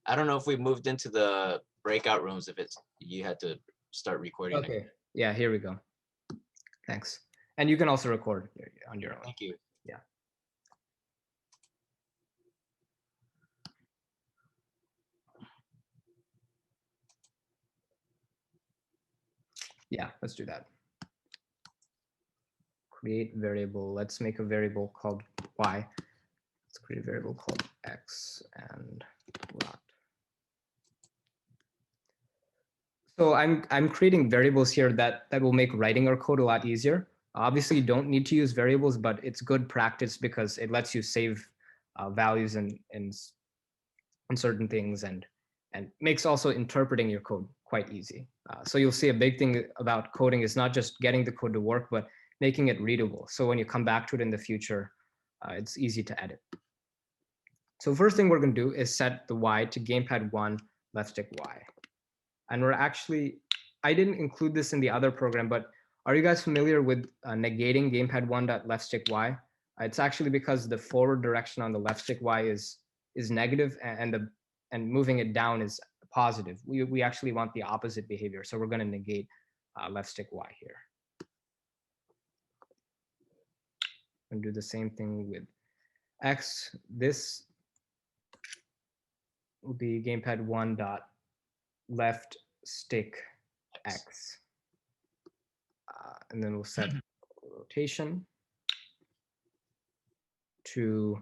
I don't know if we moved into the breakout rooms if it's you had to start recording again. Okay. Yeah, here we go. Thanks. And you can also record on your own. Thank you. Yeah. Yeah, let's do that. Create variable. Let's make a variable called y. Let's create a variable called x and rot. So I'm creating variables here that will make writing our code a lot easier. Obviously, you don't need to use variables, but it's good practice because it lets you save values in certain things and makes also interpreting your code quite easy. So you'll see a big thing about coding is not just getting the code to work, but making it readable. So when you come back to it in the future, it's easy to edit. So first thing we're going to do is set the y to gamepad 1 left stick y. And we're actually, I didn't include this in the other program, but are you guys familiar with negating gamepad 1.left stick y? It's actually because the forward direction on the left stick y is negative and moving it down is positive. We actually want the opposite behavior. So we're going to negate left stick y here. And do the same thing with x. This will be gamepad 1.left stick x. And then we'll set rotation to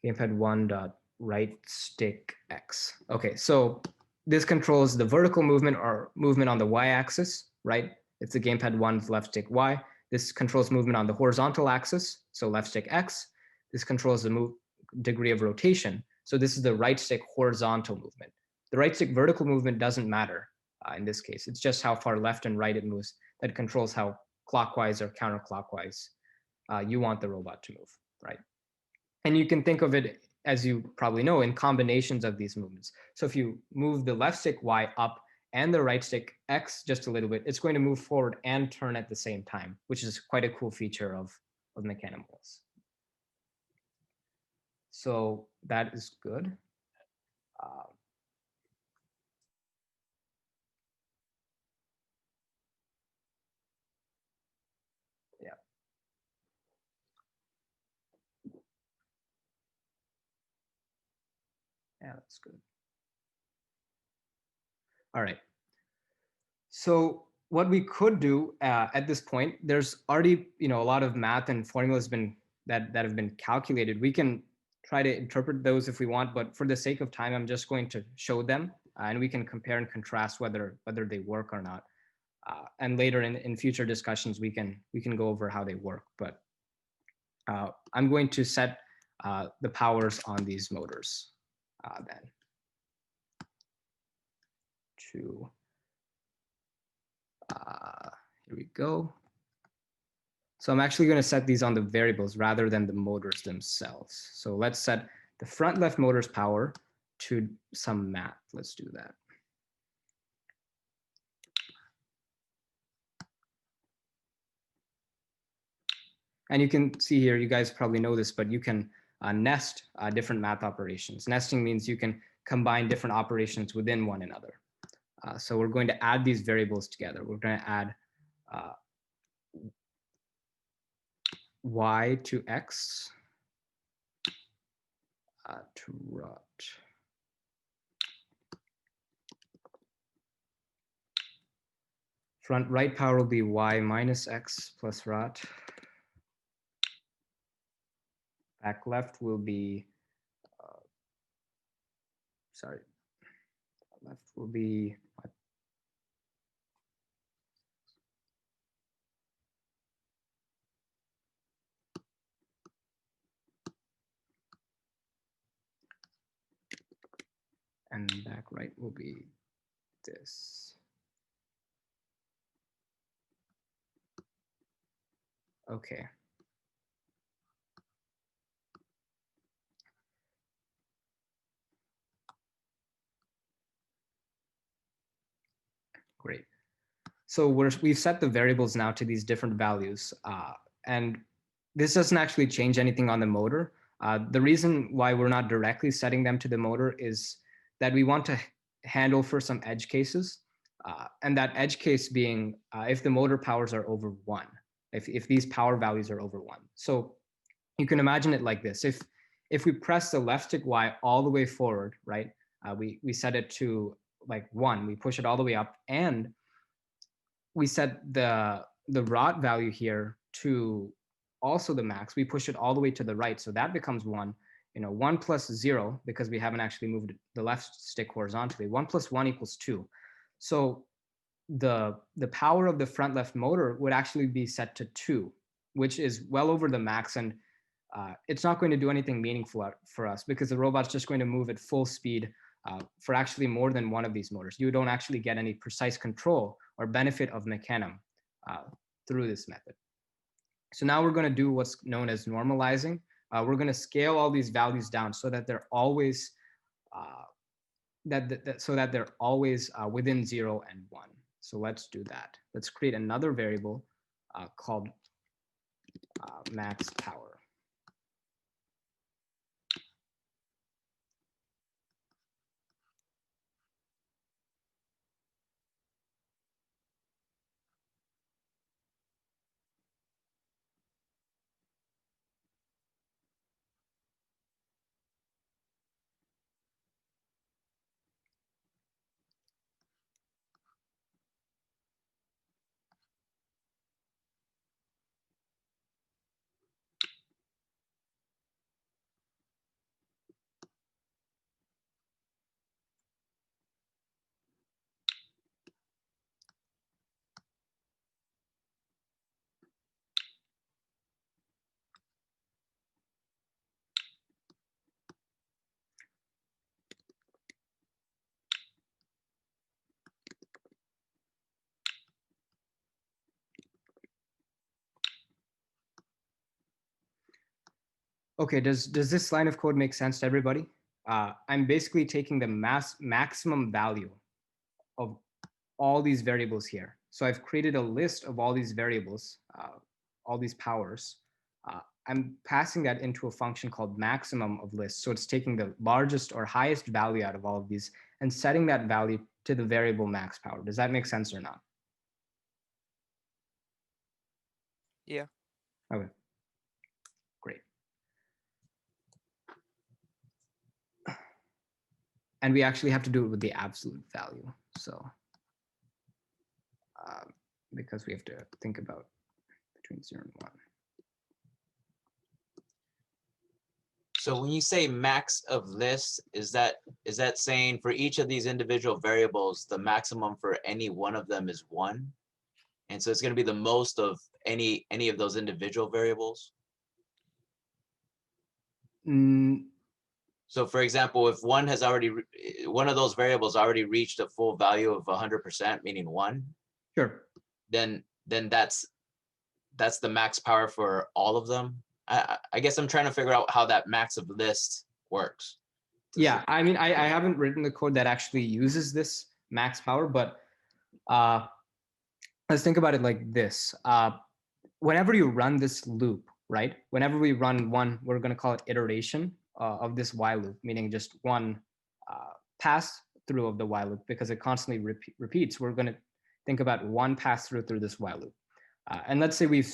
gamepad 1.right stick x. Okay, so this controls the vertical movement or movement on the y-axis, right? It's the gamepad 1's left stick y. This controls movement on the horizontal axis, so left stick x. This controls the degree of rotation. So this is the right stick horizontal movement. The right stick vertical movement doesn't matter in this case. It's just how far left and right it moves that controls how clockwise or counterclockwise you want the robot to move, right? And you can think of it, as you probably know, in combinations of these movements. So if you move the left stick y up and the right stick x just a little bit, it's going to move forward and turn at the same time, which is quite a cool feature of Mechanicals. So that is good. Yeah. Yeah, that's good. All right. So what we could do at this point, there's already a lot of math and formulas that have been calculated. We can try to interpret those if we want, but for the sake of time, I'm just going to show them, and we can compare and contrast whether they work or not. And later in future discussions, we can go over how they work. But I'm going to set the powers on these motors then to. Here we go. So I'm actually going to set these on the variables rather than the motors themselves. So let's set the front left motor's power to some math. Let's do that. And you can see here, you guys probably know this, but you can nest different math operations. Nesting means you can combine different operations within one another. So we're going to add these variables together. We're going to add y to x to rot. Front right power will be y minus x plus rot. Back left will be, left will be and back right will be this. Okay. Great. So we've set the variables now to these different values. And this doesn't actually change anything on the motor. The reason why we're not directly setting them to the motor is that we want to handle for some edge cases. And that edge case being if the motor powers are over 1, if these power values are over 1. So you can imagine it like this. If we press the left stick Y all the way forward, right? We set it to like 1, we push it all the way up, and we set the rod value here to also the max. We push it all the way to the right, so that becomes 1. 1 plus 0, because we haven't actually moved the left stick horizontally. 1 plus 1 equals 2. So the power of the front left motor would actually be set to 2, which is well over the max, and it's not going to do anything meaningful for us because the robot's just going to move at full speed for actually more than one of these motors. You don't actually get any precise control or benefit of mechanism through this method. So now we're going to do what's known as normalizing. We're going to scale all these values down so that they're always within 0 and 1. So let's do that. Let's create another variable called MaxPower. Okay, does this line of code make sense to everybody? I'm basically taking the maximum value of all these variables here. So I've created a list of all these variables, all these powers. I'm passing that into a function called maximum of list. So it's taking the largest or highest value out of all of these and setting that value to the variable max power. Does that make sense or not? Yeah. Okay, great. And we actually have to do it with the absolute value. So because we have to think about between 0 and 1. So when you say max of list, is that saying for each of these individual variables, the maximum for any one of them is 1? And so it's going to be the most of any of those individual variables? So for example, if one of those variables already reached a full value of 100%, meaning 1, Sure. Then that's the max power for all of them. I guess I'm trying to figure out how that max of list works. Yeah, I mean, I haven't written the code that actually uses this max power, but let's think about it like this. Whenever you run this loop, right? Whenever we run one, we're going to call it iteration of this while loop, meaning just one pass through of the while loop because it constantly repeats. We're going to think about one pass through this while loop. And let's say we've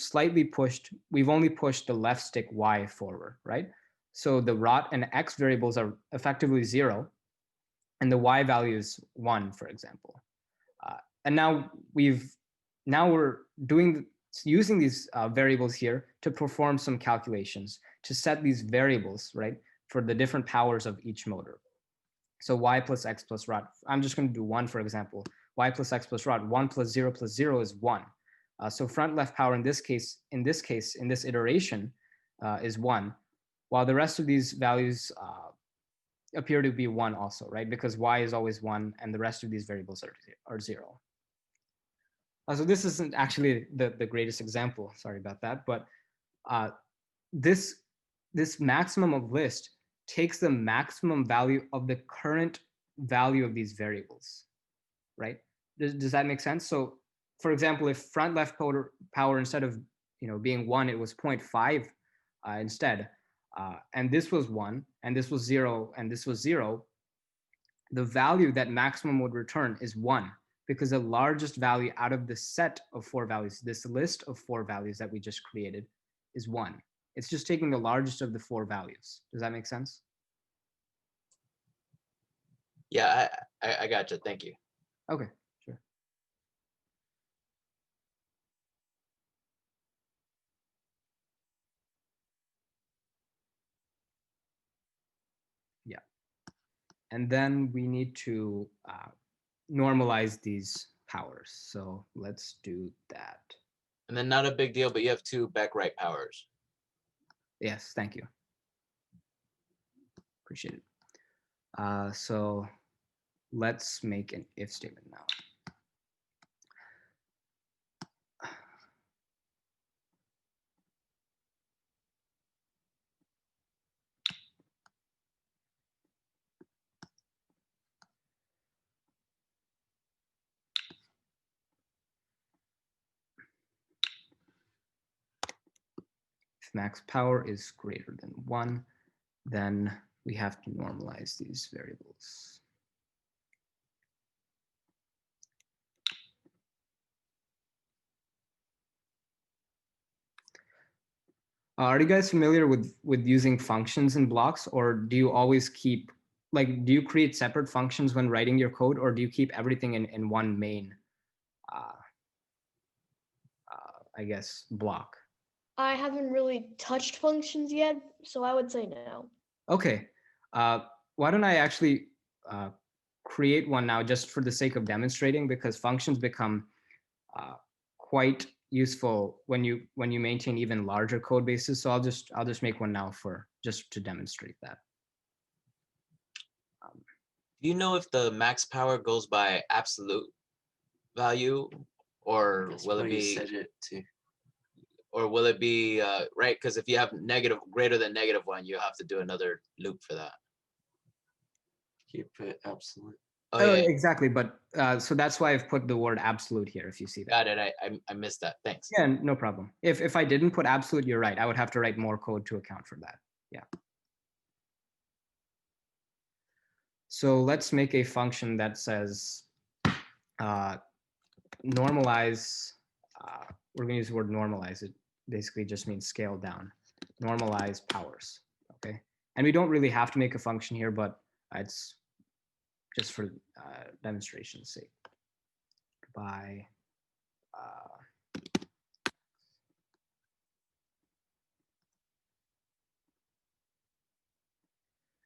only pushed the left stick Y forward, right? So the rot and X variables are effectively 0, and the Y value is 1, for example. And now we're using these variables here to perform some calculations to set these variables, right, for the different powers of each motor. So Y plus X plus rot. I'm just going to do 1, for example. Y plus X plus rot. 1 plus 0 is 1. So front left power in this iteration is 1, while the rest of these values appear to be 1 also, right? Because Y is always 1 and the rest of these variables are 0. So this isn't actually the greatest example, sorry about that, but this maximum of list takes the maximum value of the current value of these variables, right? Does that make sense? So for example, if front left power instead of being 1, it was 0.5 instead, and this was 1, and this was 0, and this was 0, the value that maximum would return is 1, because the largest value out of the set of 4 values, this list of 4 values that we just created, is 1. It's just taking the largest of the 4 values. Does that make sense? Yeah, I gotcha. Thank you. Okay, sure. Yeah. And then we need to normalize these powers. So let's do that. And then not a big deal, but you have 2 back right powers. Yes, thank you. Appreciate it. So let's make an if statement now. If max power is greater than 1, then we have to normalize these variables. Are you guys familiar with using functions in blocks, or do you always keep, like, do you create separate functions when writing your code, or do you keep everything in one main, I guess, block? I haven't really touched functions yet, so I would say no. Okay, why don't I actually create one now just for the sake of demonstrating, because functions become quite useful when you maintain even larger code bases. So I'll just make one now for just to demonstrate that. Do you know if the max power goes by absolute value, or That's will why it you be, set it to or will it be right? Because if you have greater than -1, you have to do another loop for that. keep it absolute. Oh yeah, Exactly. But so that's why I've put the word absolute here, if you see that. got it. I missed that. Thanks. Yeah, no problem. If I didn't put absolute, you're right. I would have to write more code to account for that. Yeah. So let's make a function that says normalize. We're going to use the word normalize. It basically just means scale down. Normalize powers. Okay. And we don't really have to make a function here, but it's just for demonstration's sake. By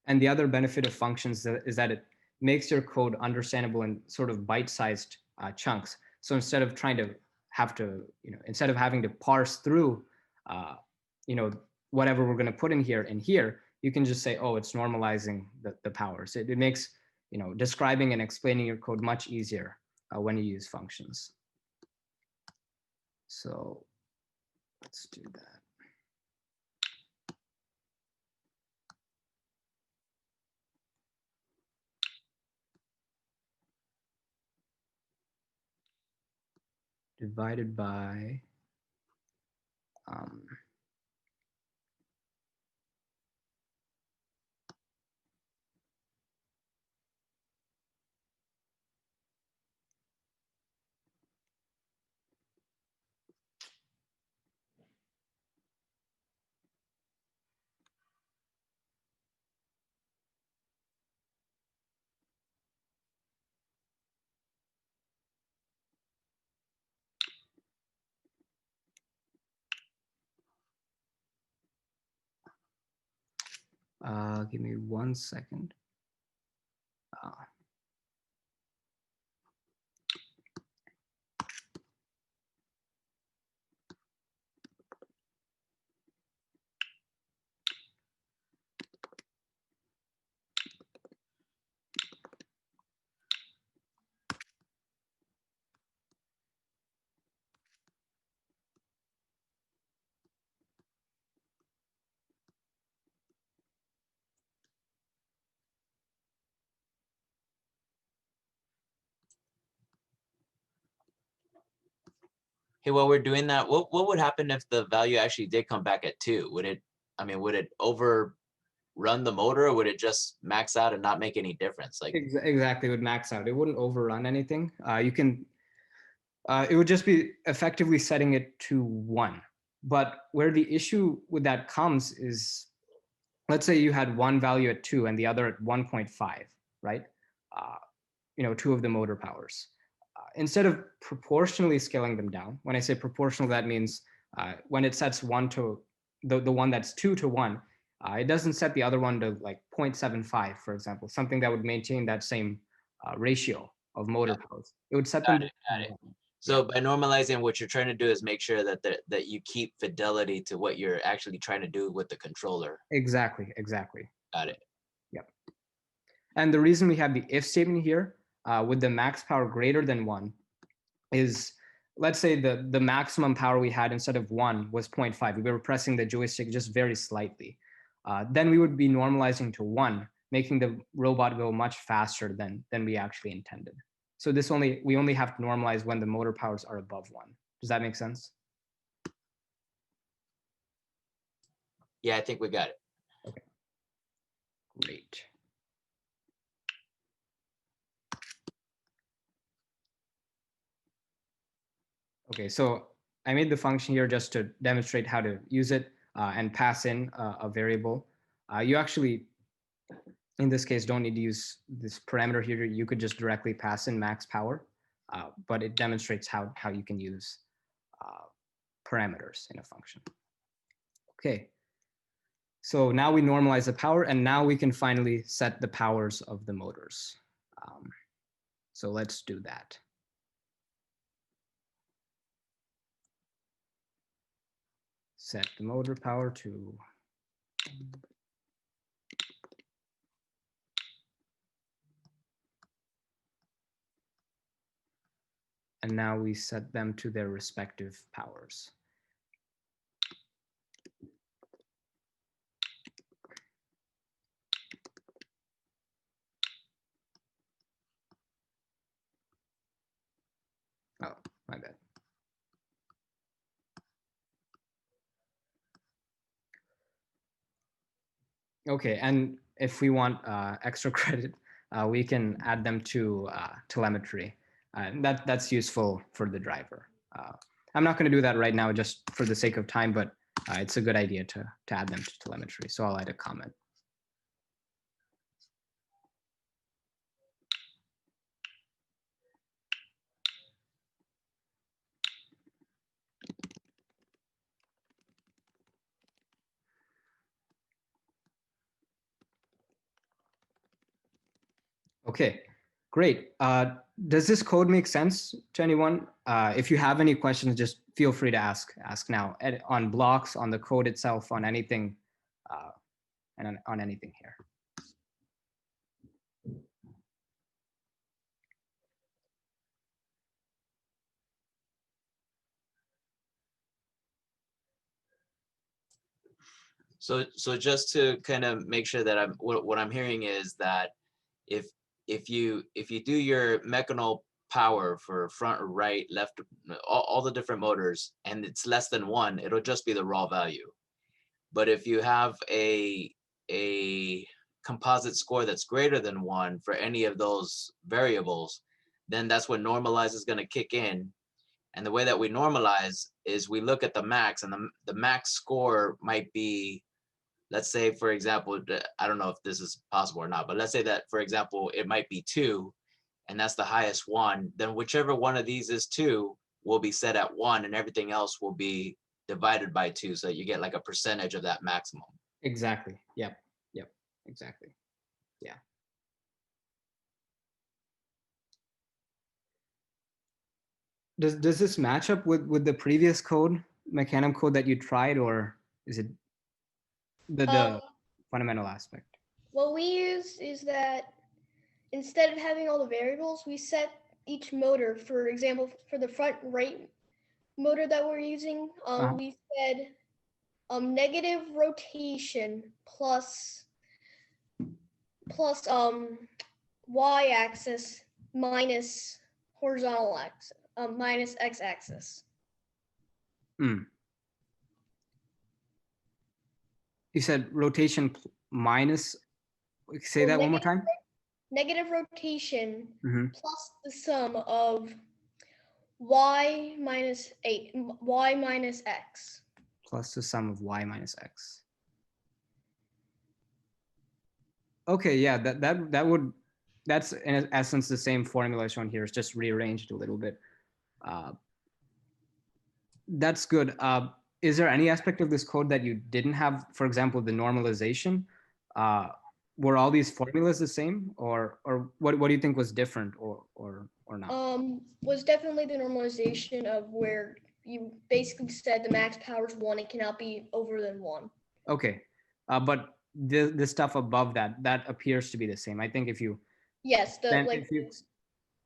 and the other benefit of functions is that it makes your code understandable in sort of bite-sized chunks. So instead of trying to instead of having to parse through, whatever we're going to put in here, you can just say, oh, it's normalizing the powers. It makes, describing and explaining your code much easier when you use functions. So let's do that. Divided by give me 1 second. Hey, while we're doing that, what would happen if the value actually did come back at 2? Would it, would it run the motor, or would it just max out and not make any difference? Like, Exactly, it would max out. It wouldn't overrun anything. It would just be effectively setting it to 1. But where the issue with that comes is, let's say you had one value at 2 and the other at 1.5, right? Two of the motor powers. Instead of proportionally scaling them down, when I say proportional, that means when it sets one to the one that's 2 to 1, it doesn't set the other one to like 0.75, for example, something that would maintain that same ratio of motor powers. It would set them. got it. So by normalizing, what you're trying to do is make sure that that you keep fidelity to what you're actually trying to do with the controller. Exactly. Got it. Yep. And the reason we have the if statement here with the max power greater than 1 is, let's say the maximum power we had instead of 1 was 0.5. We were pressing the joystick just very slightly. Then we would be normalizing to 1, making the robot go much faster than we actually intended. So we only have to normalize when the motor powers are above 1. Does that make sense? Yeah, I think we got it. Okay. Great. Okay, so I made the function here just to demonstrate how to use it and pass in a variable. You actually, in this case, don't need to use this parameter here. You could just directly pass in max power, but it demonstrates how you can use parameters in a function. Okay, so now we normalize the power, and now we can finally set the powers of the motors. So let's do that. Set the motor power to and now we set them to their respective powers. Oh, my bad. Okay, and if we want extra credit, we can add them to telemetry. That's useful for the driver. I'm not going to do that right now just for the sake of time, but it's a good idea to add them to telemetry. So I'll add a comment. Okay, great. Does this code make sense to anyone? If you have any questions, just feel free to ask now on blocks, on the code itself, on anything, and on anything here. So just to kind of make sure that what I'm hearing is that if you do your mechanal power for front or right, left, all the different motors, and it's less than 1, it'll just be the raw value. But if you have a composite score that's greater than 1 for any of those variables, then that's when normalize is going to kick in. And the way that we normalize is we look at the max, and the max score might be, let's say, for example, I don't know if this is possible or not, but let's say that, for example, it might be 2, and that's the highest one. Then whichever one of these is 2 will be set at 1, and everything else will be divided by 2. So you get like a percentage of that maximum. Exactly. Yep. Exactly. Yeah. Does this match up with the previous code, Mechanum code that you tried, or is it the fundamental aspect? What we use is that instead of having all the variables, we set each motor, for example, for the front right motor that we're using, we said negative rotation plus y-axis minus horizontal axis, minus x-axis. You said rotation minus, say So that one more time. Negative rotation Mhm. plus the sum of y minus x. Plus the sum of y minus x. Okay, yeah, that's in essence the same formula shown here. It's just rearranged a little bit. That's good. Is there any aspect of this code that you didn't have? For example, the normalization. Were all these formulas the same, or what do you think was different, or not? Was definitely the normalization of where you basically said the max power is 1, it cannot be over than 1. Okay, but the stuff above that appears to be the same. I think if you Yes, if you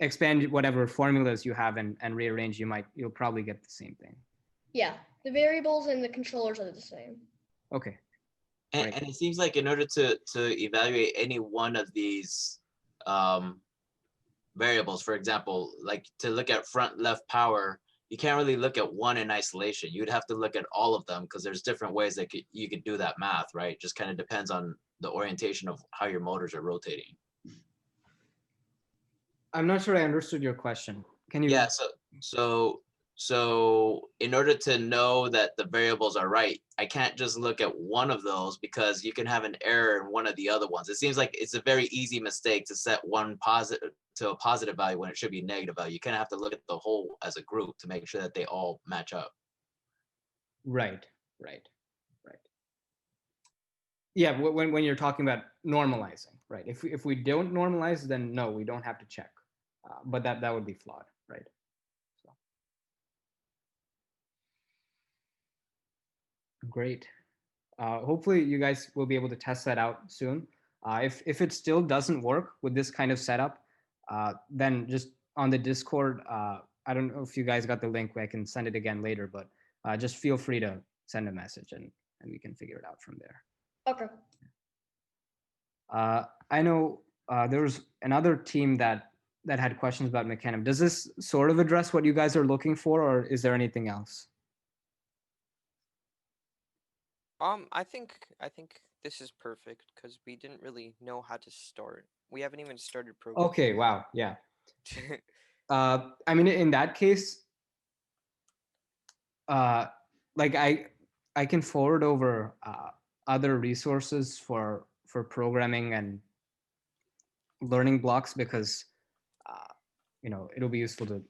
expand whatever formulas you have and rearrange, you'll probably get the same thing. yeah, the variables and the controllers are the same. Okay. And, Right. and it seems like in order to evaluate any one of these variables, for example, like to look at front left power, you can't really look at one in isolation. You'd have to look at all of them because there's different ways that you could do that math, right? Just kind of depends on the orientation of how your motors are rotating. I'm not sure I understood your question. Can you? Yeah, so in order to know that the variables are right, I can't just look at one of those because you can have an error in one of the other ones. It seems like it's a very easy mistake to set one positive to a positive value when it should be negative value. You kind of have to look at the whole as a group to make sure that they all match up. Right. Yeah, when you're talking about normalizing, right? If we don't normalize, then no, we don't have to check. But that would be flawed, right? So. Great. Hopefully you guys will be able to test that out soon. If it still doesn't work with this kind of setup, then just on the Discord, I don't know if you guys got the link. I can send it again later, but just feel free to send a message and we can figure it out from there. Okay. I know there was another team that had questions about Mecanum. Does this sort of address what you guys are looking for, or is there anything else? I think this is perfect because we didn't really know how to start. We haven't even started programming. Okay, wow, yeah. I mean, in that case, like I can forward over other resources for programming and learning blocks because you know, it'll be useful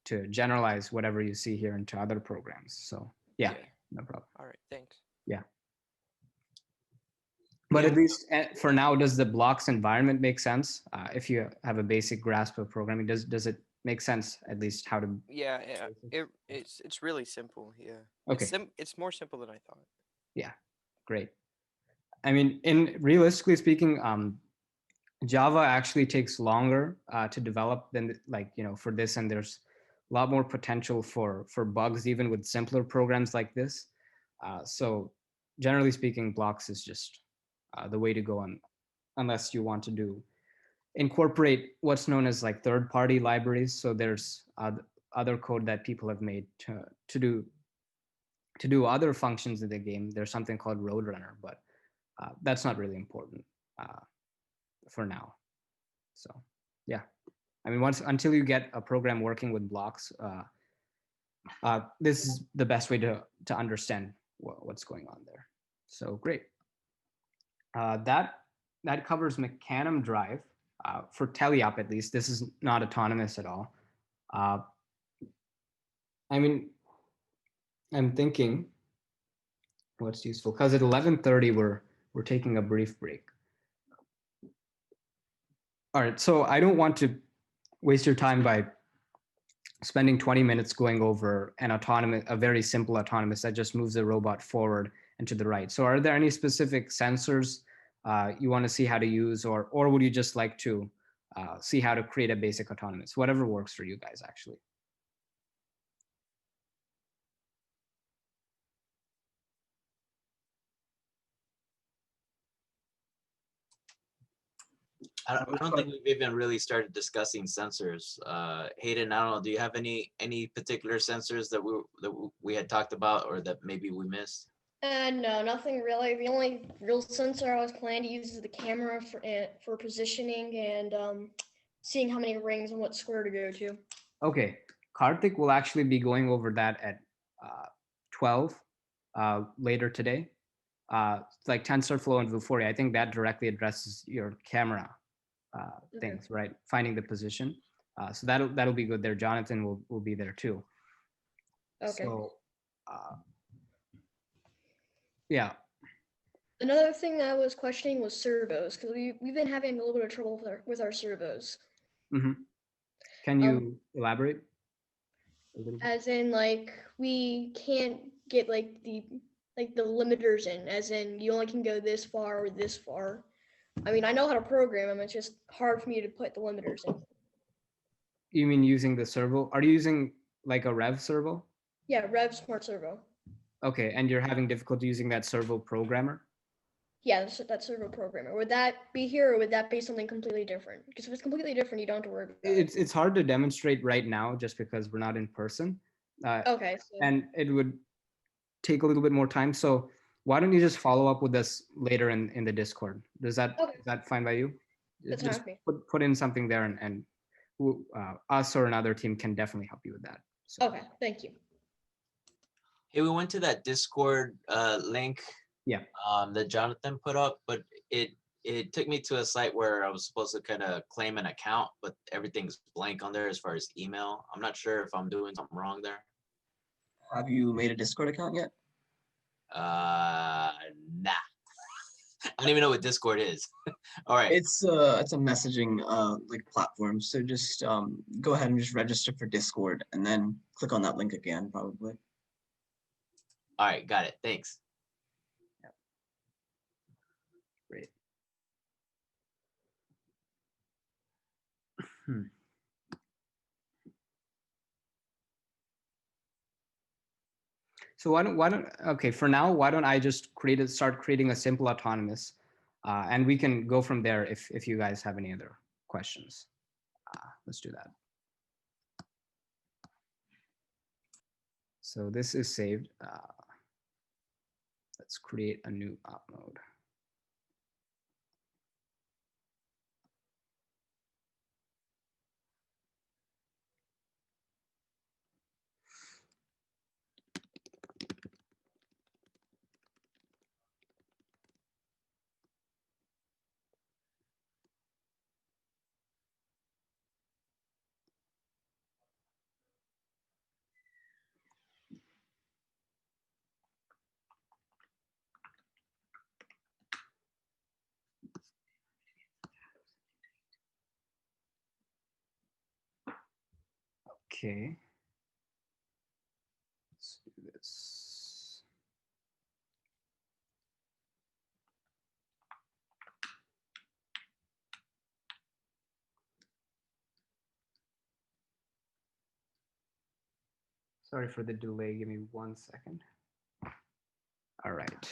to generalize whatever you see here into other programs. So yeah. No problem. All right, thanks. Yeah. But Yeah. at least for now, does the blocks environment make sense? If you have a basic grasp of programming, does it make sense at least how to? Yeah, it's really simple. Yeah. Okay. It's more simple than I thought. Yeah, great. I mean, realistically speaking, Java actually takes longer to develop than like, you know, for this, and there's a lot more potential for bugs even with simpler programs like this. So generally speaking, blocks is just the way to go on, unless you want to incorporate what's known as like third-party libraries. So there's other code that people have made to do other functions in the game. There's something called Roadrunner, but that's not really important for now. So yeah, I mean, until you get a program working with blocks, this is the best way to understand what's going on there. So great. That covers Mecanum Drive. For TeleOp, at least, this is not autonomous at all. I mean, I'm thinking what's useful, because at 11:30 we're taking a brief break. All right, so I don't want to waste your time by spending 20 minutes going over a very simple autonomous that just moves the robot forward and to the right. So are there any specific sensors you want to see how to use, or would you just like to see how to create a basic autonomous? Whatever works for you guys, actually. I don't think we've even really started discussing sensors. Hayden, I don't know. Do you have any particular sensors that we had talked about or that maybe we missed? No, nothing really. The only real sensor I was planning to use is the camera for positioning and seeing how many rings and what square to go to. Okay, Karthik will actually be going over that at 12 later today. Like TensorFlow and Vuforia, I think that directly addresses your camera things, right? Finding the position. So that'll be good there. Jonathan will be there too. Okay. So yeah. Another thing I was questioning was servos, because we've been having a little bit of trouble with our servos. Mm-hmm. Can you elaborate a little bit? As in, like, we can't get like the limiters in, as in you only can go this far or this far. I mean, I know how to program them. It's just hard for me to put the limiters in. You mean using the servo? Are you using like a Rev servo? Yeah, Rev Smart Servo. Okay, and you're having difficulty using that servo programmer? Yeah, that's servo programmer. Would that be here, or would that be something completely different? Because if it's completely different, you don't have to worry about it. It's hard to demonstrate right now just because we're not in person. Okay. So. And it would take a little bit more time. So why don't you just follow up with us later in the Discord? Is that fine by you? That's Just fine. put in something there and us or another team can definitely help you with that. So. Okay, thank you. Hey, we went to that Discord link. Yeah. That Jonathan put up, but it took me to a site where I was supposed to kind of claim an account, but everything's blank on there as far as email. I'm not sure if I'm doing something wrong there. Have you made a Discord account yet? Nah. I don't even know what Discord is. All right. It's a messaging like platform. So just go ahead and just register for Discord and then click on that link again, probably. All right, got it. Thanks. Great. So why don't okay, for now, why don't I just start creating a simple autonomous and we can go from there if you guys have any other questions. Let's do that. So this is saved. Let's create a new op mode. Okay. Let's do this. Sorry for the delay. Give me 1 second. All right.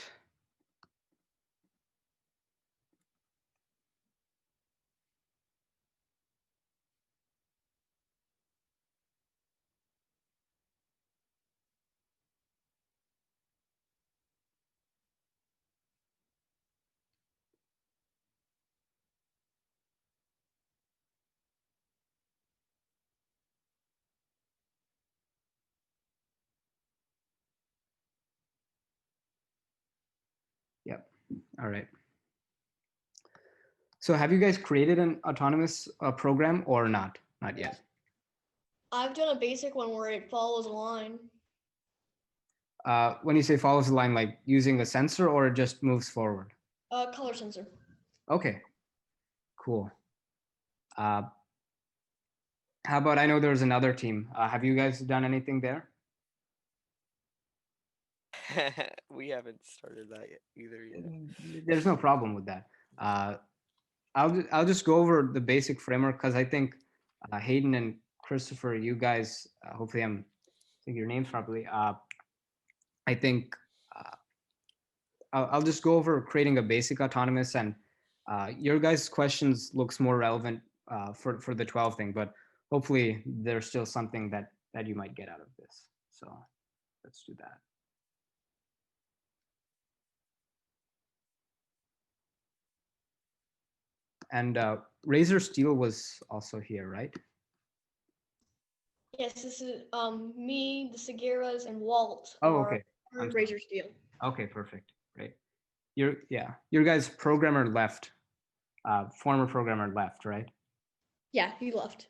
Yep. All right. So have you guys created an autonomous program or not? Not yet. I've done a basic one where it follows a line. When you say follows the line, like using a sensor or it just moves forward? Color sensor. Okay, cool. How about, I know there's another team. Have you guys done anything there? We haven't started that either yet. There's no problem with that. I'll just go over the basic framework because I think Hayden and Christopher, you guys, hopefully I'm saying your names properly. I think I'll just go over creating a basic autonomous, and your guys' questions looks more relevant for the 12 thing, but hopefully there's still something that you might get out of this. So let's do that. And Razor Steel was also here, right? Yes, this is me, the Segueras, and Walt Oh, are okay. I'm sorry. Razor Steel. Okay, perfect. Great. Your guys' programmer left, former programmer left, right? Yeah, he left.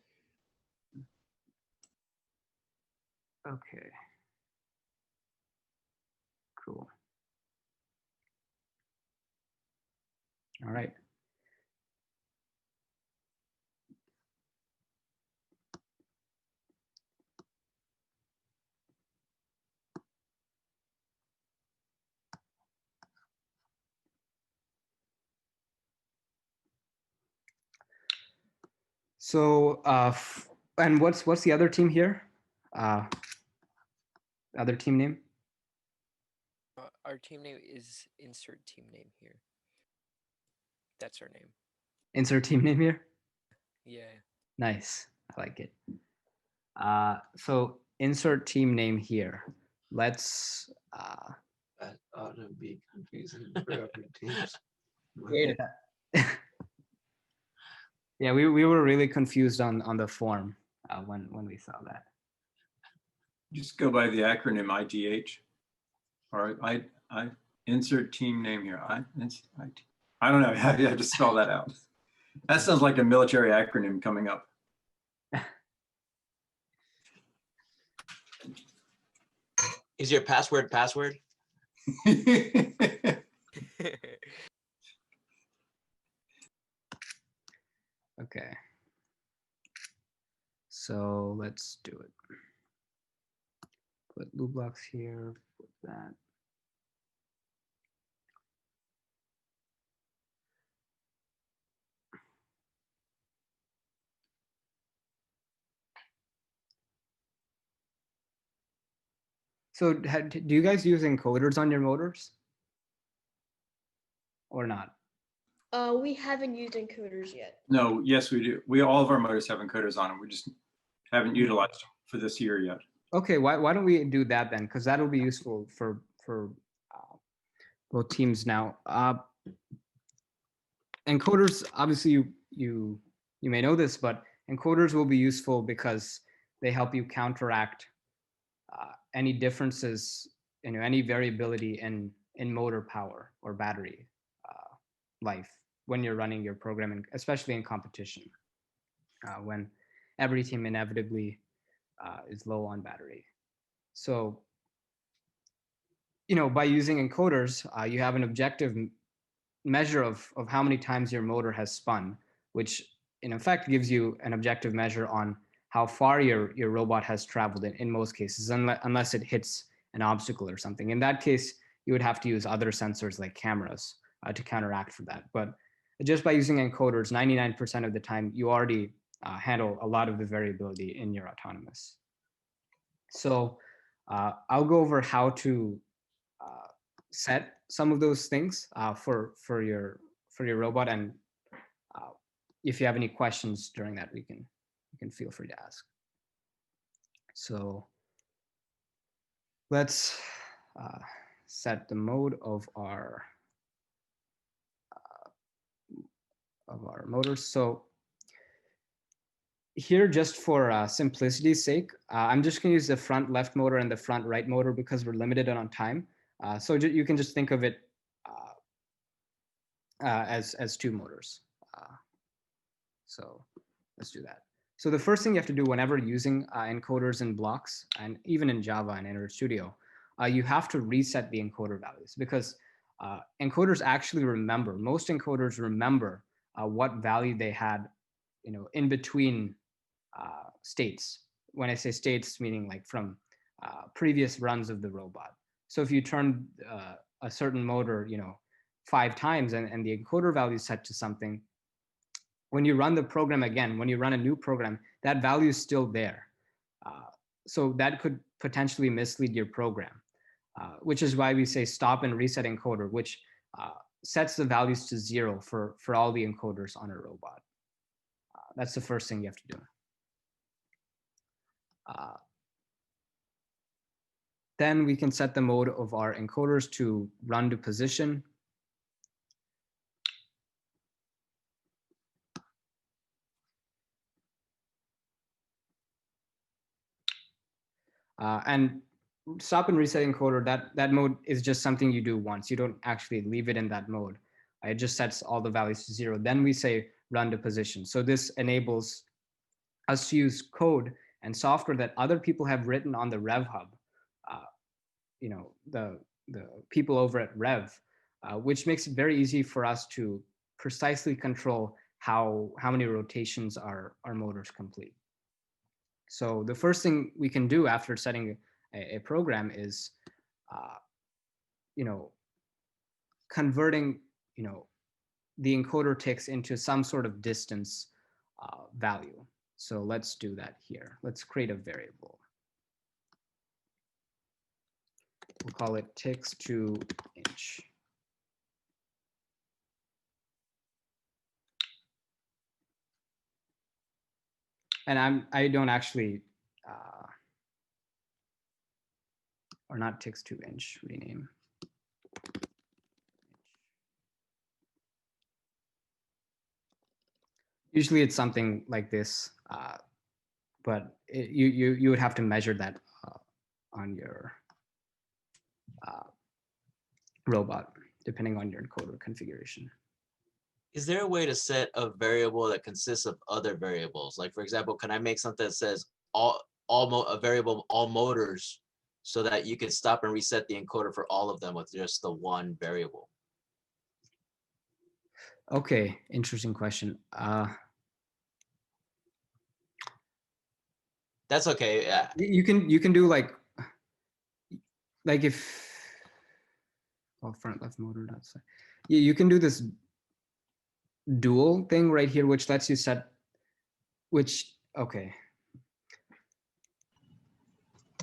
Okay. Cool. All right. So, and what's the other team here? Other team name? Our team name is insert team name here. That's our name. Insert team name here? Yeah. Nice. I like it. So insert team name here. Let's That ought to be confusing for other teams. yeah, we were really confused on the form when we saw that. Just go by the acronym ITH. Or I insert team name here. I don't know. I have to spell that out. That sounds like a military acronym coming up. Is your password password? Okay. So let's do it. Put loop blocks here, put that. So do you guys use encoders on your motors? Or not? We haven't used encoders yet. No, yes, we do. All of our motors have encoders on them. We just haven't utilized them for this year yet. Okay, why don't we do that then? Because that'll be useful for both teams now. Encoders, obviously you may know this, but encoders will be useful because they help you counteract any differences, any variability in motor power or battery life when you're running your program, and especially in competition, when every team inevitably is low on battery. So, by using encoders, you have an objective measure of how many times your motor has spun, which in effect gives you an objective measure on how far your robot has traveled in most cases, unless it hits an obstacle or something. In that case, you would have to use other sensors like cameras to counteract for that. But just by using encoders, 99% of the time, you already handle a lot of the variability in your autonomous. So I'll go over how to set some of those things for your robot, and if you have any questions during that, you can feel free to ask. So let's set the mode of our motors. So here, just for simplicity's sake, I'm just going to use the front left motor and the front right motor because we're limited on time. So you can just think of it as two motors. So let's do that. So the first thing you have to do whenever using encoders and blocks, and even in Java and Encoder Studio, you have to reset the encoder values, because encoders actually remember, most encoders remember what value they had, in between states. When I say states, meaning like from previous runs of the robot. So if you turn a certain motor, 5 times and the encoder value is set to something, when you run the program again, when you run a new program, that value is still there. So that could potentially mislead your program, which is why we say stop and reset encoder, which sets the values to 0 for all the encoders on a robot. That's the first thing you have to do. Then we can set the mode of our encoders to run to position. And stop and reset encoder, that mode is just something you do once. You don't actually leave it in that mode. It just sets all the values to 0. Then we say run to position. So this enables us to use code and software that other people have written on the Rev Hub. The people over at Rev, which makes it very easy for us to precisely control how many rotations our motors complete. So the first thing we can do after setting a program is, converting, the encoder ticks into some sort of distance value. So let's do that here. Let's create a variable. We'll call it ticks to inch. And I don't actually, or not ticks to inch, rename. Usually it's something like this, but you would have to measure that on your robot, depending on your encoder configuration. Is there a way to set a variable that consists of other variables? Like, for example, can I make something that says a variable all motors, so that you can stop and reset the encoder for all of them with just the one variable? Okay, interesting question. That's okay. Yeah. You can do like if front left motor outside. You can do this dual thing right here, which lets you set okay.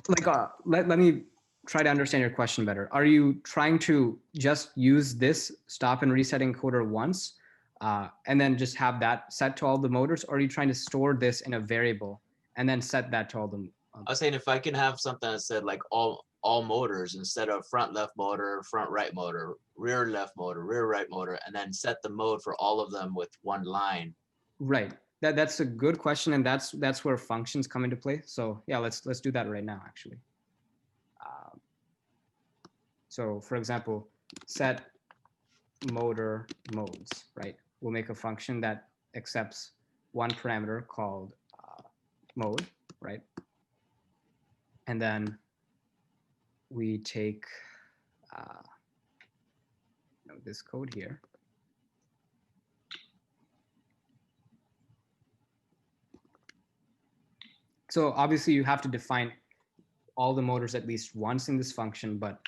Like let me try to understand your question better. Are you trying to just use this stop and reset encoder once, and then just have that set to all the motors, or are you trying to store this in a variable and then set that to all the? I was saying, if I can have something that said like all motors instead of front left motor, front right motor, rear left motor, rear right motor, and then set the mode for all of them with one line. Right. That's a good question, and that's where functions come into play. So yeah, let's do that right now, actually. So for example, set motor modes, right? We'll make a function that accepts one parameter called mode, right? And then we take this code here. So obviously you have to define all the motors at least once in this function, but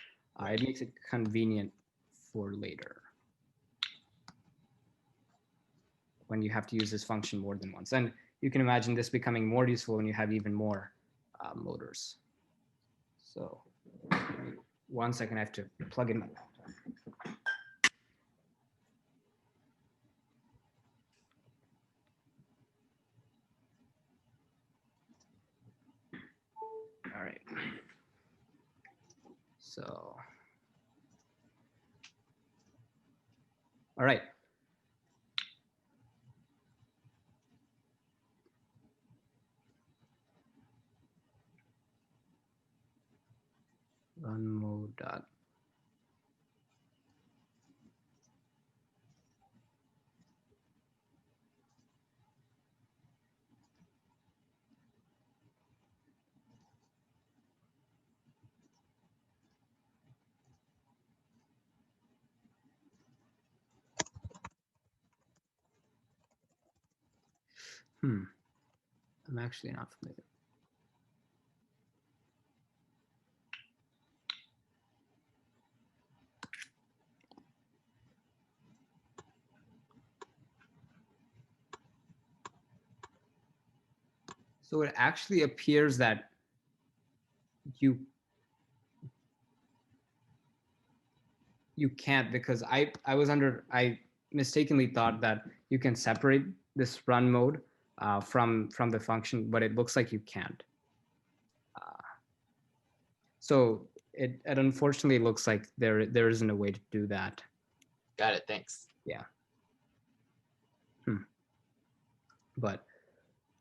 it makes it convenient for later when you have to use this function more than once. And you can imagine this becoming more useful when you have even more motors. So 1 second, I have to plug in my laptop. All right. So, all right. Run mode dot. I'm actually not familiar. So it actually appears that you can't, because I mistakenly thought that you can separate this run mode from the function, but it looks like you can't. So it unfortunately looks like there isn't a way to do that. Got it. Thanks. Yeah. But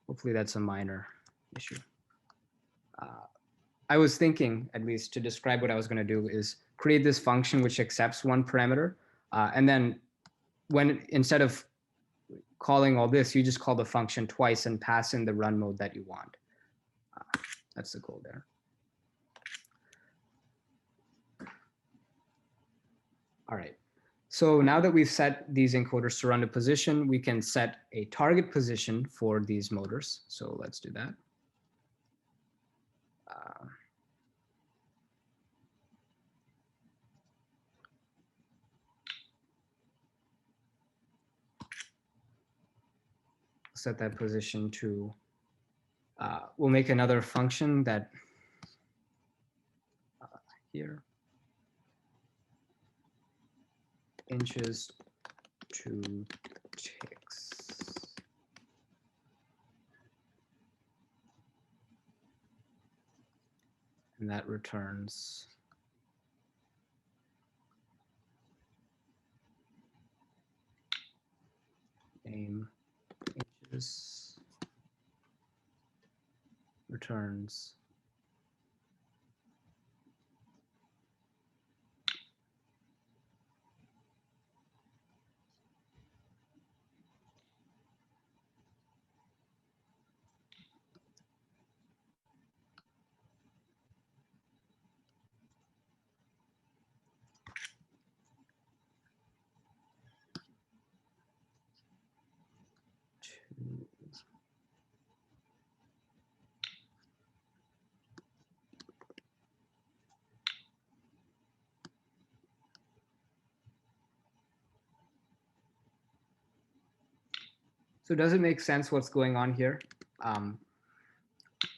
hopefully that's a minor issue. I was thinking, at least to describe what I was going to do, is create this function which accepts one parameter. And then instead of calling all this, you just call the function twice and pass in the run mode that you want. That's the goal there. All right. So now that we've set these encoders to run to position, we can set a target position for these motors. So let's do that. Set that position to, we'll make another function that here, inches to ticks. And that returns name inches, returns So does it make sense what's going on here?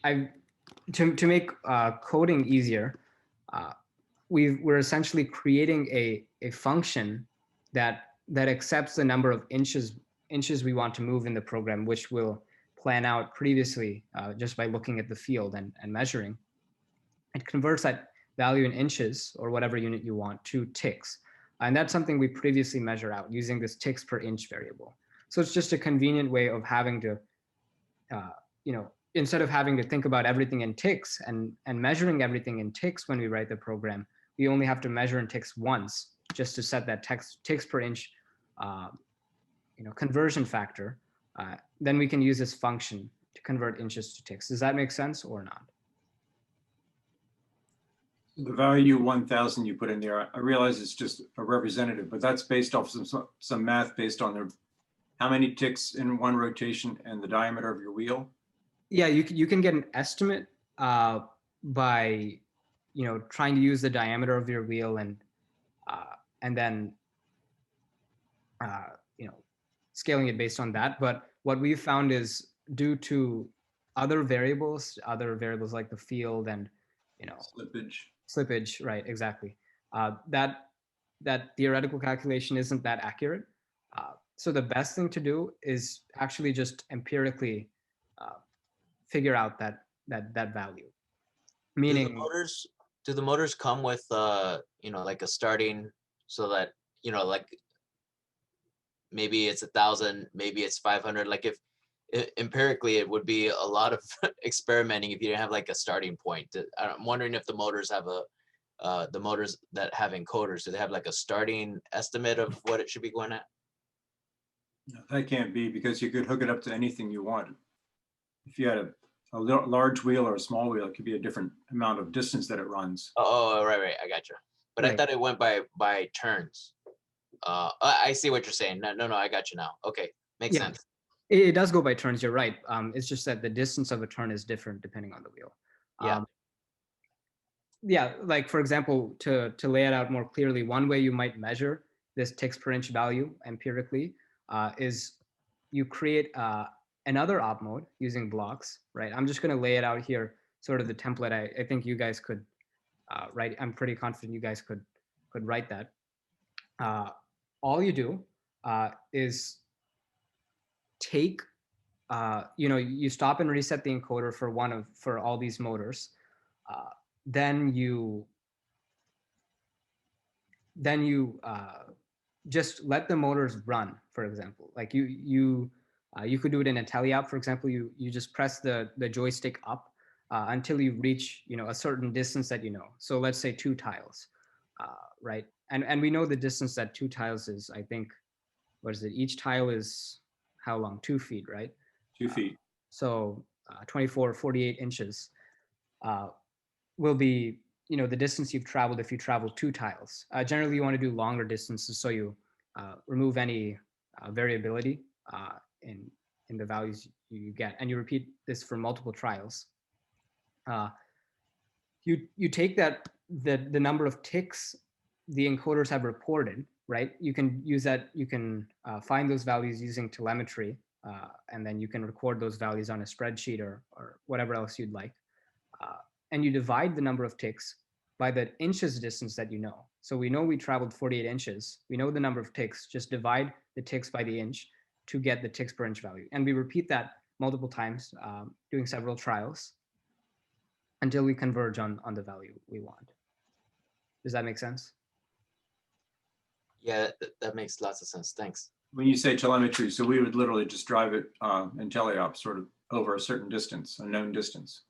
To make coding easier, we're essentially creating a function that accepts the number of inches we want to move in the program, which we'll plan out previously just by looking at the field and measuring. It converts that value in inches or whatever unit you want to ticks. And that's something we previously measure out using this ticks per inch variable. So it's just a convenient way of having to, instead of having to think about everything in ticks and measuring everything in ticks when we write the program, we only have to measure in ticks once just to set that ticks per inch, conversion factor. Then we can use this function to convert inches to ticks. Does that make sense or not? The value 1000 you put in there, I realize it's just a representative, but that's based off some math based on how many ticks in one rotation and the diameter of your wheel. Yeah, you can get an estimate by trying to use the diameter of your wheel and then scaling it based on that. But what we've found is due to other variables like the field and slippage, right? Exactly. That theoretical calculation isn't that accurate. So the best thing to do is actually just empirically figure out that value. Meaning, do the motors come with like a starting, so that like maybe it's 1,000, maybe it's 500. Like if empirically it would be a lot of experimenting if you didn't have like a starting point. I'm wondering if the motors have the motors that have encoders, do they have like a starting estimate of what it should be going at? No, that can't be, because you could hook it up to anything you want. If you had a large wheel or a small wheel, it could be a different amount of distance that it runs. Oh, right, I got you. But right. I thought it went by turns. I see what you're saying. No, I got you now. Okay, makes sense. It does go by turns, you're right. It's just that the distance of a turn is different depending on the wheel. Yeah, like for example, to lay it out more clearly, one way you might measure this ticks per inch value empirically is you create another op mode using blocks, right? I'm just going to lay it out here, sort of the template. I think you guys could write. I'm pretty confident you guys could write that. All you do is take, you stop and reset the encoder for all these motors. Then you just let the motors run. For example, like you could do it in a TeleOp. For example, you just press the joystick up until you reach, a certain distance that you know. So let's say 2 tiles, right? And we know the distance that 2 tiles is, I think, what is it? Each tile is how long? 2 feet, right? 2 feet. So 24, 48 inches will be, the distance you've traveled if you travel 2 tiles. Generally, you want to do longer distances so you remove any variability in the values you get, and you repeat this for multiple trials. You take the number of ticks the encoders have reported, right? You can use that. You can find those values using telemetry, and then you can record those values on a spreadsheet or whatever else you'd like. And you divide the number of ticks by the inches distance that you know. So we know we traveled 48 inches. We know the number of ticks. Just divide the ticks by the inch to get the ticks per inch value. And we repeat that multiple times, doing several trials until we converge on the value we want. Does that make sense? Yeah, that makes lots of sense. Thanks. When you say telemetry, so we would literally just drive it in TeleOp sort of over a certain distance, a known distance.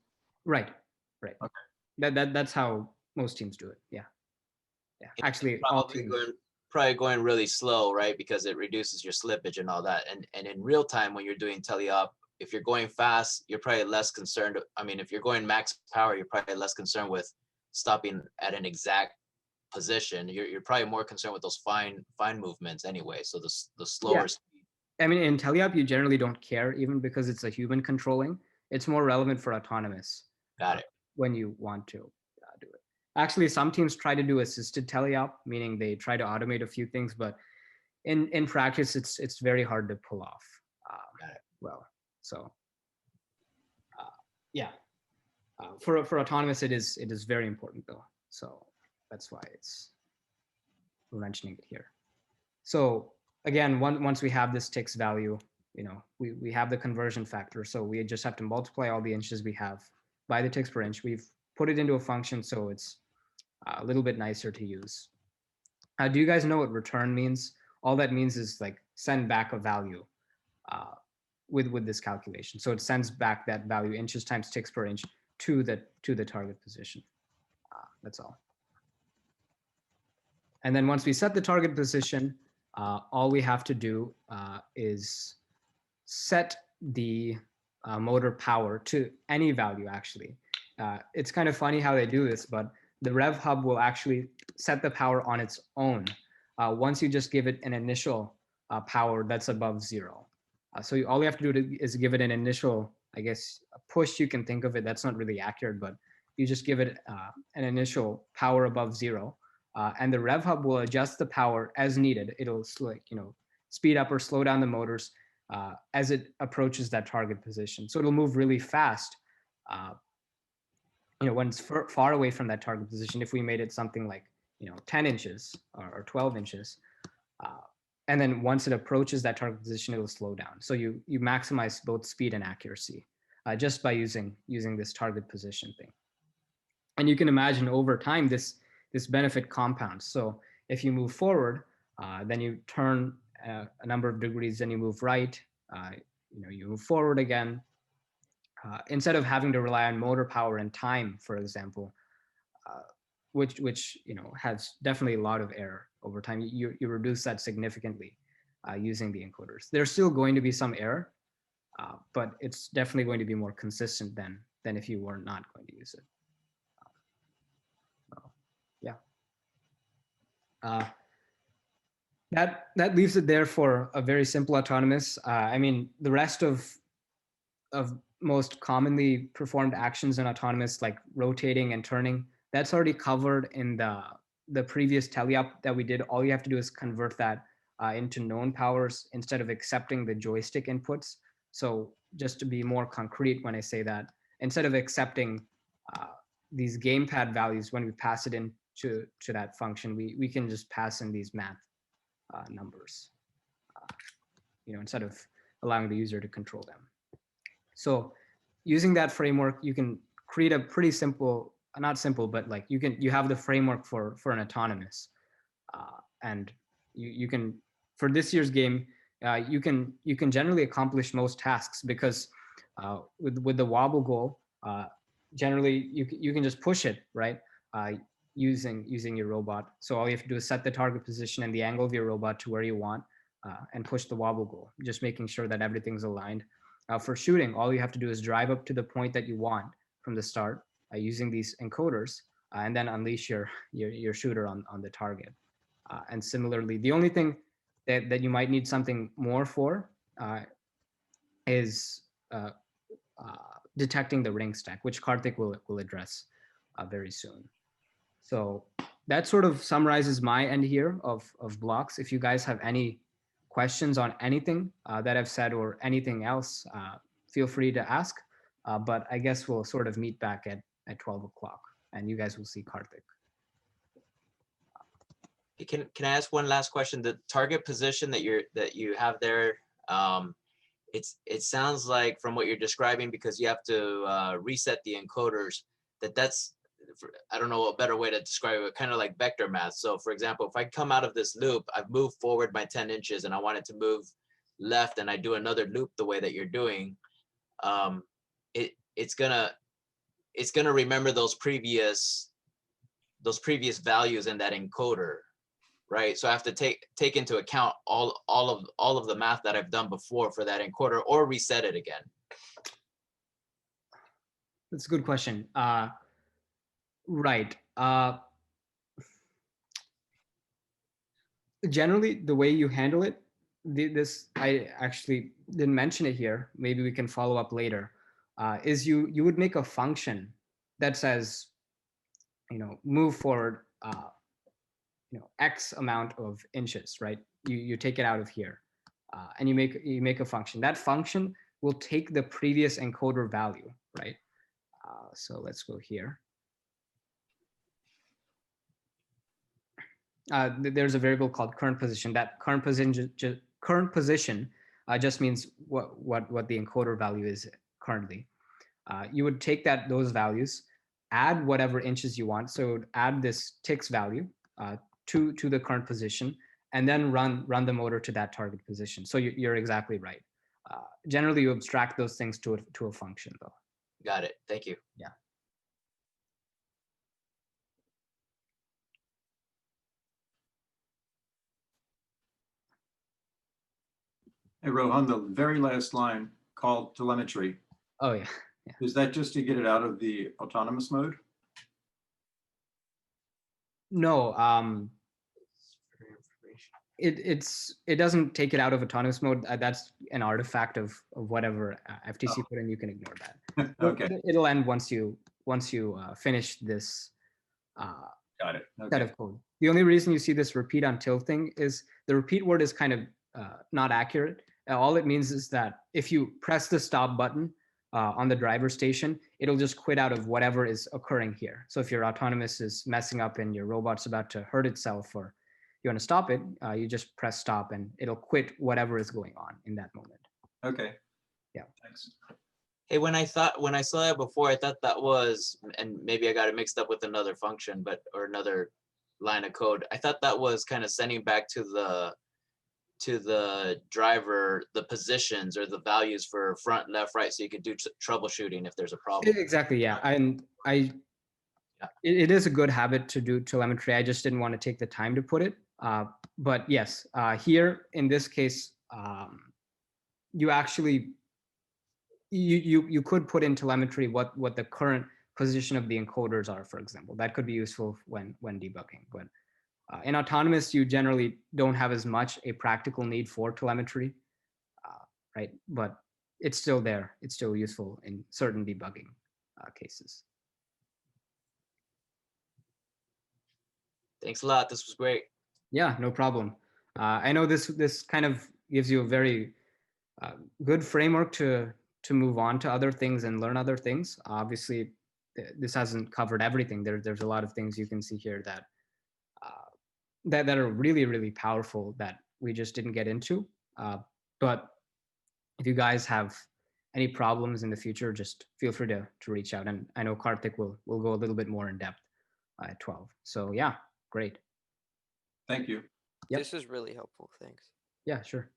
Right. Okay. That's how most teams do it. Yeah. Actually, all teams. Probably going really slow, right? Because it reduces your slippage and all that. And in real time, when you're doing teleop, if you're going fast, you're probably less concerned. I mean, if you're going max power, you're probably less concerned with stopping at an exact position. You're probably more concerned with those fine movements anyway. So the slower speed. I mean, in teleop, you generally don't care, even because it's a human controlling. It's more relevant for autonomous. Got it. When you want to do it. Actually, some teams try to do assisted teleop, meaning they try to automate a few things, but in practice, it's very hard to pull off. Well, so yeah, for autonomous, it is very important though. So that's why we're mentioning it here. So again, once we have this ticks value, we have the conversion factor. So we just have to multiply all the inches we have by the ticks per inch. We've put it into a function, so it's a little bit nicer to use. Do you guys know what return means? All that means is like send back a value with this calculation. So it sends back that value, inches times ticks per inch, to the target position. That's all. And then once we set the target position, all we have to do is set the motor power to any value, actually. It's kind of funny how they do this, but the Rev Hub will actually set the power on its own once you just give it an initial power that's above 0. So all you have to do is give it an initial, I guess, a push. You can think of it. That's not really accurate, but you just give it an initial power above 0. And the Rev Hub will adjust the power as needed. It'll speed up or slow down the motors as it approaches that target position. So it'll move really fast, when it's far away from that target position. If we made it something like 10 inches or 12 inches, and then once it approaches that target position, it'll slow down. So you maximize both speed and accuracy just by using this target position thing. And you can imagine over time this benefit compounds. So if you move forward, then you turn a number of degrees, then you move right, you move forward again. Instead of having to rely on motor power and time, for example, which has definitely a lot of error over time, you reduce that significantly using the encoders. There's still going to be some error, but it's definitely going to be more consistent than if you were not going to use it. That leaves it there for a very simple autonomous. I mean, the rest of most commonly performed actions in autonomous, like rotating and turning, that's already covered in the previous teleop that we did. All you have to do is convert that into known powers instead of accepting the joystick inputs. So just to be more concrete, when I say that, instead of accepting these gamepad values when we pass it into that function, we can just pass in these math numbers, instead of allowing the user to control them. So using that framework, you can create a pretty simple, not simple, but like you have the framework for an autonomous, and you can, for this year's game, you can generally accomplish most tasks because with the wobble goal, generally you can just push it, right? Using your robot. So all you have to do is set the target position and the angle of your robot to where you want, and push the wobble goal, just making sure that everything's aligned. For shooting, all you have to do is drive up to the point that you want from the start, using these encoders, and then unleash your shooter on the target. And similarly, the only thing that you might need something more for is detecting the ring stack, which Karthik will address very soon. So that sort of summarizes my end here of blocks. If you guys have any questions on anything that I've said or anything else, feel free to ask. But I guess we'll sort of meet back at 12 o'clock, and you guys will see Karthik. Can I ask one last question? The target position that you have there, it sounds like from what you're describing, because you have to reset the encoders, that's, I don't know a better way to describe it, kind of like vector math. So for example, if I come out of this loop, I've moved forward by 10 inches and I want it to move left, and I do another loop the way that you're doing, it's gonna remember those previous values in that encoder, right? So I have to take into account all of the math that I've done before for that encoder, or reset it again. That's a good question. Right. Generally, the way you handle it, this I actually didn't mention it here. Maybe we can follow up later. Is you would make a function that says, move forward, X amount of inches, right? You take it out of here, and you make a function. That function will take the previous encoder value, right? So let's go here. There's a variable called current position. That current position just means what the encoder value is currently. You would take those values, add whatever inches you want. So add this ticks value to the current position, and then run the motor to that target position. So you're exactly right. Generally, you abstract those things to a function, though. Got it. Thank you. Yeah. Hey, Rohan, the very last line called telemetry. Oh, yeah. Is that just to get it out of the autonomous mode? No, it doesn't take it out of autonomous mode. That's an artifact of whatever FTC put in. You can ignore that. Okay. It'll end once you finish this Got it. Okay. set of code. The only reason you see this repeat until thing is the repeat word is kind of not accurate. All it means is that if you press the stop button on the driver station, it'll just quit out of whatever is occurring here. So if your autonomous is messing up and your robot's about to hurt itself, or you want to stop it, you just press stop and it'll quit whatever is going on in that moment. Okay. Yeah. Thanks. Hey, when I saw that before, I thought that was, and maybe I got it mixed up with another function, or another line of code. I thought that was kind of sending back to the driver the positions or the values for front, left, right, so you could do troubleshooting if there's a problem. Exactly. Yeah. And it is a good habit to do telemetry. I just didn't want to take the time to put it. But yes, here in this case, you actually you could put in telemetry what the current position of the encoders are, for example. That could be useful when debugging. But in autonomous, you generally don't have as much a practical need for telemetry, right? But it's still there. It's still useful in certain debugging cases. Thanks a lot. This was great. Yeah, no problem. I know this kind of gives you a very good framework to move on to other things and learn other things. Obviously, this hasn't covered everything. There's a lot of things you can see here that that are really, really powerful that we just didn't get into. But if you guys have any problems in the future, just feel free to reach out. And I know Karthik will go a little bit more in depth at 12. So yeah, great. Thank you. Yep. This is really helpful. Thanks. Yeah, sure.